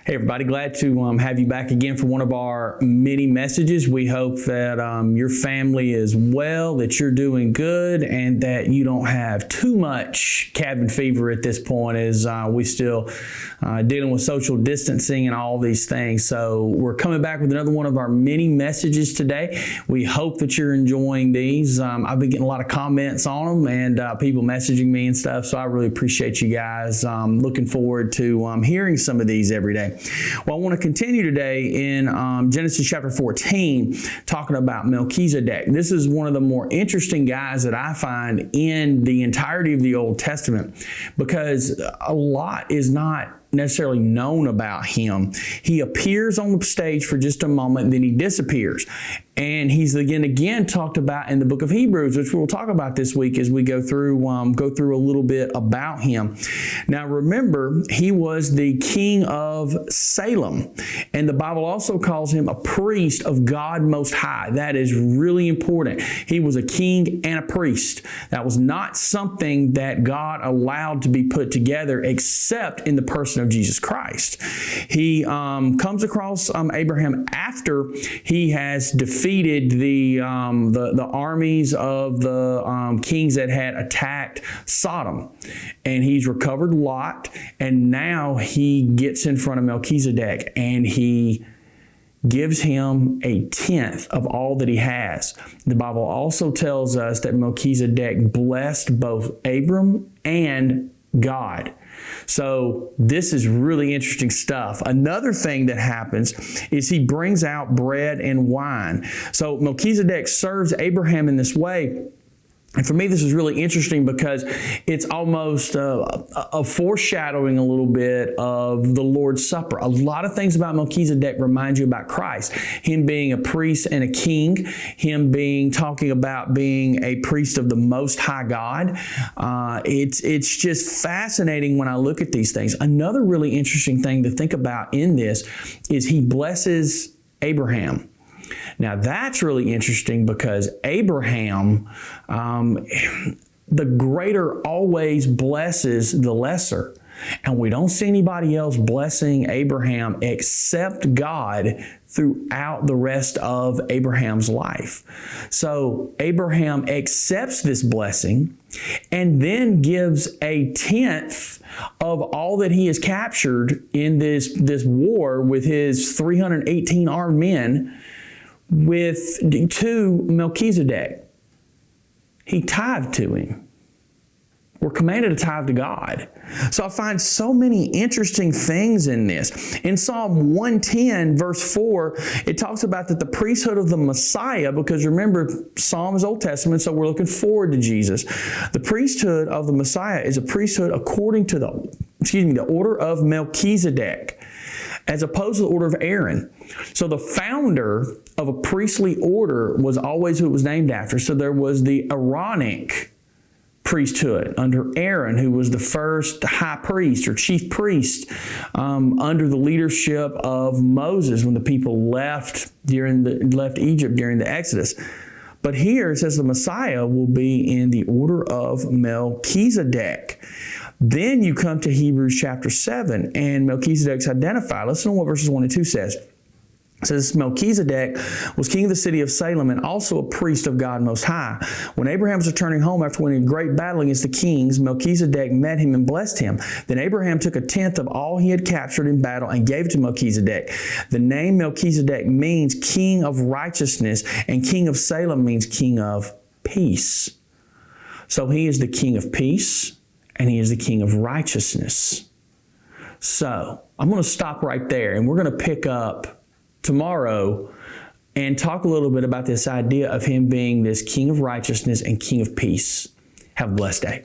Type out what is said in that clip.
Hey everybody, glad to have you back again for one of our mini messages. We hope that your family is well, that you're doing good, and that you don't have too much cabin fever at this point as we still dealing with social distancing and all these things. So we're coming back with another one of our mini messages today. We hope that you're enjoying these. I've been getting a lot of comments on them and people messaging me and stuff, so I really appreciate you guys. Looking forward to hearing some of these every day. Well, I want to continue today in Genesis chapter 14, talking about Melchizedek. This is one of the more interesting guys that I find in the entirety of the Old Testament, because a lot is not necessarily known about him. He appears on the stage for just a moment, then he disappears. And he's again talked about in the book of Hebrews, which we'll talk about this week as we go through a little bit about him. Now remember, he was the king of Salem, and the Bible also calls him a priest of God Most High. That is really important. He was a king and a priest. That was not something that God allowed to be put together except in the person of Jesus Christ. He comes across Abraham after he has defeated the armies of the kings that had attacked Sodom, and he's recovered Lot, and now he gets in front of Melchizedek and he gives him a tenth of all that he has. The Bible also tells us that Melchizedek blessed both Abram and God. So this is really interesting stuff. Another thing that happens is he brings out bread and wine. So Melchizedek serves Abraham in this way. And for me, this is really interesting because it's almost a foreshadowing a little bit of the Lord's Supper. A lot of things about Melchizedek remind you about Christ. Him being a priest and a king, him talking about being a priest of the Most High God. It's just fascinating when I look at these things. Another really interesting thing to think about in this is he blesses Abraham. Now that's really interesting because Abraham, the greater always blesses the lesser. And we don't see anybody else blessing Abraham except God throughout the rest of Abraham's life. So Abraham accepts this blessing and then gives a tenth of all that he has captured in this war with his 318 armed men to Melchizedek. He tithed to him. We're commanded to tithe to God. So I find so many interesting things in this. In Psalm 110, verse 4, it talks about that the priesthood of the Messiah, because remember, Psalm is Old Testament, so we're looking forward to Jesus. The priesthood of the Messiah is a priesthood according to the order of Melchizedek, as opposed to the order of Aaron. So the founder of a priestly order was always who it was named after. So there was the Aaronic priesthood under Aaron, who was the first high priest or chief priest under the leadership of Moses when the people left Egypt during the Exodus. But here it says the Messiah will be in the order of Melchizedek. Then you come to Hebrews chapter 7, and Melchizedek's identified. Listen to what verses 1 and 2 says. It says, Melchizedek was king of the city of Salem and also a priest of God Most High. When Abraham was returning home after winning a great battle against the kings, Melchizedek met him and blessed him. Then Abraham took a tenth of all he had captured in battle and gave it to Melchizedek. The name Melchizedek means king of righteousness, and king of Salem means king of peace. So he is the king of peace, and he is the king of righteousness. So I'm going to stop right there, and we're going to pick up tomorrow and talk a little bit about this idea of him being this king of righteousness and king of peace. Have a blessed day.